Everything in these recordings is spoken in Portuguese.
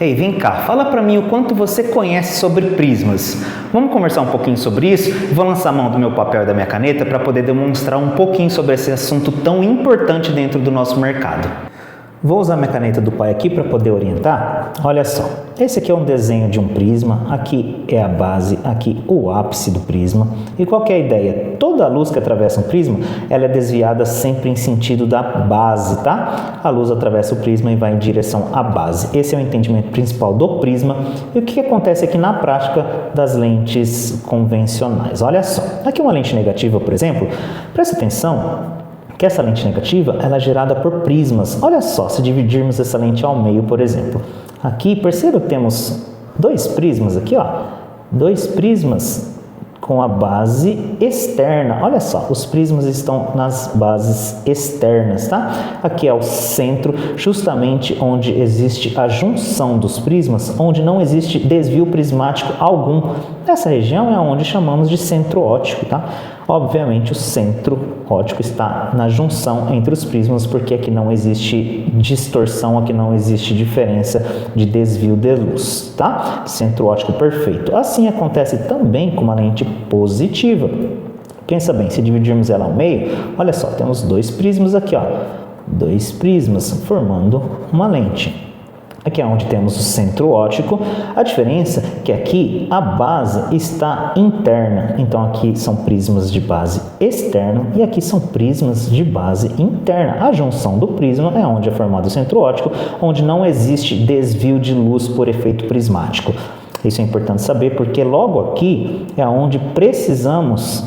Ei, vem cá, fala pra mim o quanto você conhece sobre prismas. Vamos conversar um pouquinho sobre isso? Vou lançar a mão do meu papel e da minha caneta para poder demonstrar um pouquinho sobre esse assunto tão importante dentro do nosso mercado. Vou usar minha caneta do pai aqui para poder orientar. Olha só, esse aqui é um desenho de um prisma, aqui é a base, aqui o ápice do prisma. E qual que é a ideia? Toda a luz que atravessa um prisma, ela é desviada sempre em sentido da base, tá? A luz atravessa o prisma e vai em direção à base. Esse é o entendimento principal do prisma. E o que acontece aqui na prática das lentes convencionais? Olha só, aqui uma lente negativa, por exemplo, presta atenção que essa lente negativa ela é gerada por prismas. Olha só, se dividirmos essa lente ao meio, por exemplo. Aqui, perceba que temos dois prismas aqui, ó. Dois prismas com a base externa. Olha só, os prismas estão nas bases externas, tá? Aqui é o centro, justamente onde existe a junção dos prismas, onde não existe desvio prismático algum. Essa região é onde chamamos de centro óptico, tá? Obviamente o centro óptico está na junção entre os prismas, porque aqui não existe distorção, aqui não existe diferença de desvio de luz, tá? Centro óptico perfeito. Assim acontece também com uma lente positiva. Pensa bem, se dividirmos ela ao meio, olha só, temos dois prismas aqui, ó. Dois prismas formando uma lente. Aqui é onde temos o centro óptico. A diferença é que aqui a base está interna. Então aqui são prismas de base externa e aqui são prismas de base interna. A junção do prisma é onde é formado o centro óptico, onde não existe desvio de luz por efeito prismático. Isso é importante saber porque logo aqui é onde precisamos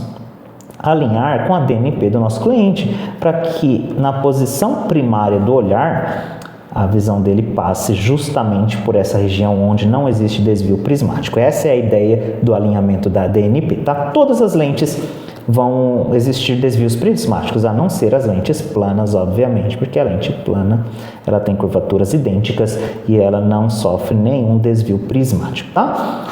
alinhar com a DNP do nosso cliente para que na posição primária do olhar a visão dele passe justamente por essa região onde não existe desvio prismático. Essa é a ideia do alinhamento da DNP, tá? Todas as lentes vão existir desvios prismáticos, a não ser as lentes planas, obviamente, porque a lente plana ela tem curvaturas idênticas e ela não sofre nenhum desvio prismático, tá?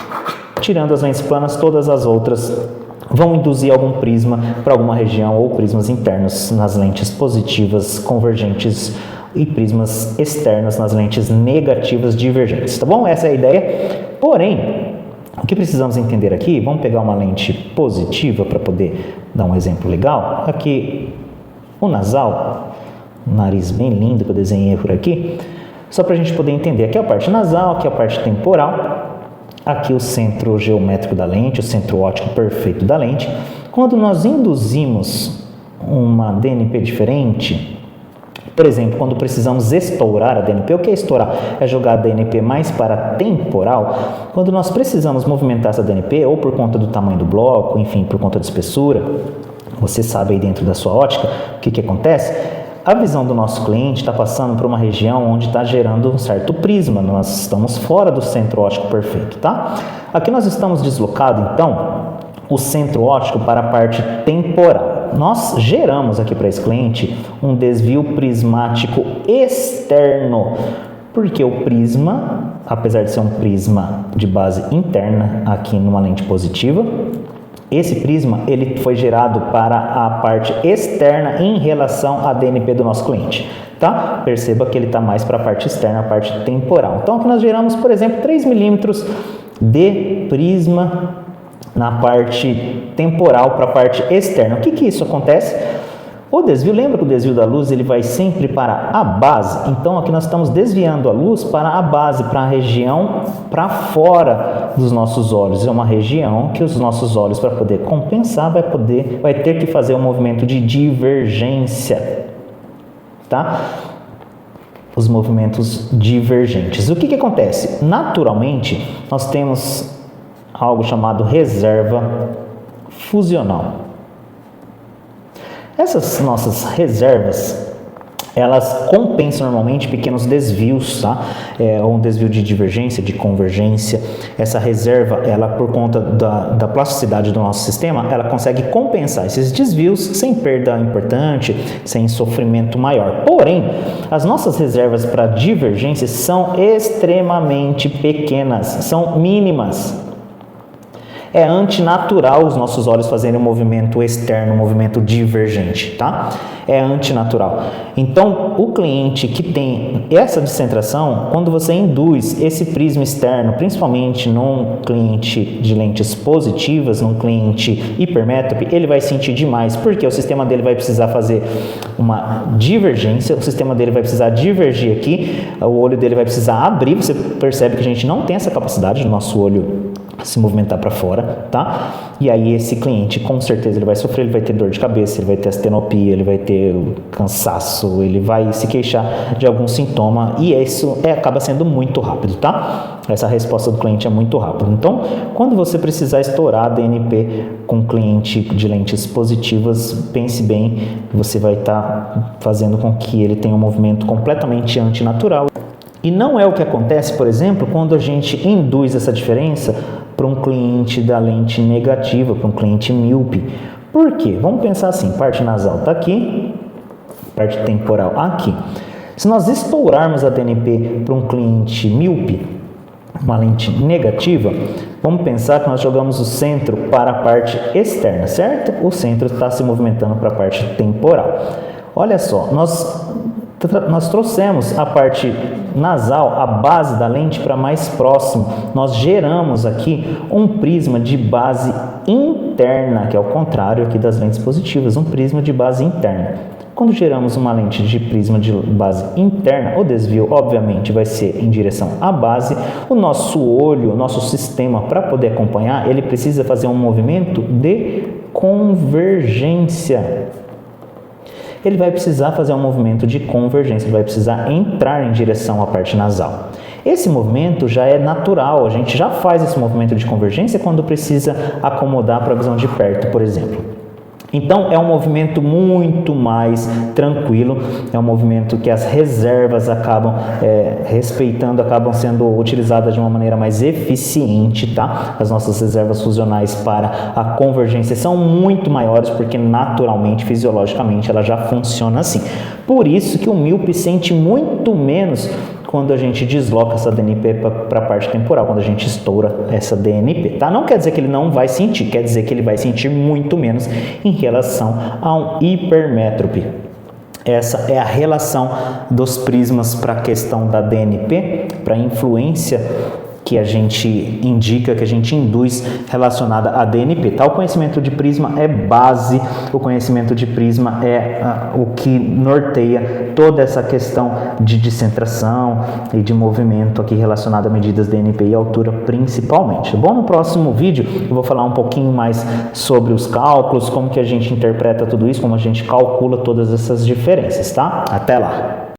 Tirando as lentes planas, todas as outras vão induzir algum prisma para alguma região ou prismas internos nas lentes positivas convergentes e prismas externos nas lentes negativas divergentes, tá bom? Essa é a ideia. Porém, o que precisamos entender aqui, vamos pegar uma lente positiva para poder dar um exemplo legal. Aqui, o nasal, um nariz bem lindo que eu desenhei por aqui, só para a gente poder entender. Aqui é a parte nasal, aqui é a parte temporal, aqui o centro geométrico da lente, o centro óptico perfeito da lente. Quando nós induzimos uma DNP diferente, por exemplo, quando precisamos estourar a DNP, o que é estourar? É jogar a DNP mais para a temporal. Quando nós precisamos movimentar essa DNP, ou por conta do tamanho do bloco, enfim, por conta da espessura, você sabe aí dentro da sua ótica o que acontece? A visão do nosso cliente está passando por uma região onde está gerando um certo prisma, nós estamos fora do centro óptico perfeito, tá? Aqui nós estamos deslocados, então, o centro óptico para a parte temporal. Nós geramos aqui para esse cliente um desvio prismático externo, porque o prisma, apesar de ser um prisma de base interna aqui numa lente positiva, esse prisma ele foi gerado para a parte externa em relação à DNP do nosso cliente, tá? Perceba que ele está mais para a parte externa, a parte temporal. Então aqui nós geramos, por exemplo, 3 milímetros de prisma na parte temporal para a parte externa. O que isso acontece? O desvio, lembra que o desvio da luz ele vai sempre para a base? Então aqui nós estamos desviando a luz para a base, para a região para fora dos nossos olhos. É uma região que os nossos olhos, para poder compensar, vai ter que fazer um movimento de divergência, tá? Os movimentos divergentes. O que acontece? Naturalmente, nós temos algo chamado reserva fusional. Essas nossas reservas, elas compensam normalmente pequenos desvios, tá? Ou um desvio de divergência, de convergência. Essa reserva, ela por conta da plasticidade do nosso sistema, ela consegue compensar esses desvios sem perda importante, sem sofrimento maior. Porém, as nossas reservas para divergência são extremamente pequenas, são mínimas. É antinatural os nossos olhos fazerem um movimento externo, um movimento divergente, tá? É antinatural. Então, o cliente que tem essa descentração, quando você induz esse prisma externo, principalmente num cliente de lentes positivas, num cliente hipermétrope, ele vai sentir demais, porque o sistema dele vai precisar fazer uma divergência, o sistema dele vai precisar divergir aqui, o olho dele vai precisar abrir. Você percebe que a gente não tem essa capacidade do nosso olho se movimentar para fora, tá? E aí esse cliente, com certeza, ele vai sofrer, ele vai ter dor de cabeça, ele vai ter astenopia, ele vai ter cansaço, ele vai se queixar de algum sintoma, e isso acaba sendo muito rápido, tá? Essa resposta do cliente é muito rápida. Então, quando você precisar estourar a DNP com cliente de lentes positivas, pense bem, você vai estar fazendo com que ele tenha um movimento completamente antinatural. E não é o que acontece, por exemplo, quando a gente induz essa diferença para um cliente da lente negativa, para um cliente míope. Por quê? Vamos pensar assim, parte nasal está aqui, parte temporal aqui. Se nós estourarmos a DNP para um cliente míope, uma lente negativa, vamos pensar que nós jogamos o centro para a parte externa, certo? O centro está se movimentando para a parte temporal. Olha só, nós trouxemos a parte nasal, a base da lente, para mais próximo. Nós geramos aqui um prisma de base interna, que é o contrário aqui das lentes positivas, um prisma de base interna. Quando geramos uma lente de prisma de base interna, o desvio, obviamente, vai ser em direção à base. O nosso olho, o nosso sistema, para poder acompanhar, ele precisa fazer um movimento de convergência. Ele vai precisar fazer um movimento de convergência, ele vai precisar entrar em direção à parte nasal. Esse movimento já é natural, a gente já faz esse movimento de convergência quando precisa acomodar para a visão de perto, por exemplo. Então, é um movimento muito mais tranquilo, é um movimento que as reservas acabam respeitando, acabam sendo utilizadas de uma maneira mais eficiente, tá? As nossas reservas fusionais para a convergência são muito maiores, porque naturalmente, fisiologicamente, ela já funciona assim. Por isso que o míope sente muito menos quando a gente desloca essa DNP para a parte temporal, quando a gente estoura essa DNP, tá? Não quer dizer que ele não vai sentir, quer dizer que ele vai sentir muito menos em relação a um hipermétrope. Essa é a relação dos prismas para a questão da DNP, para a influência que a gente indica, que a gente induz relacionada à DNP. Tá? O conhecimento de prisma é base, o conhecimento de prisma é o que norteia toda essa questão de descentração e de movimento aqui relacionado a medidas DNP e altura principalmente. Bom, no próximo vídeo eu vou falar um pouquinho mais sobre os cálculos, como que a gente interpreta tudo isso, como a gente calcula todas essas diferenças, tá? Até lá!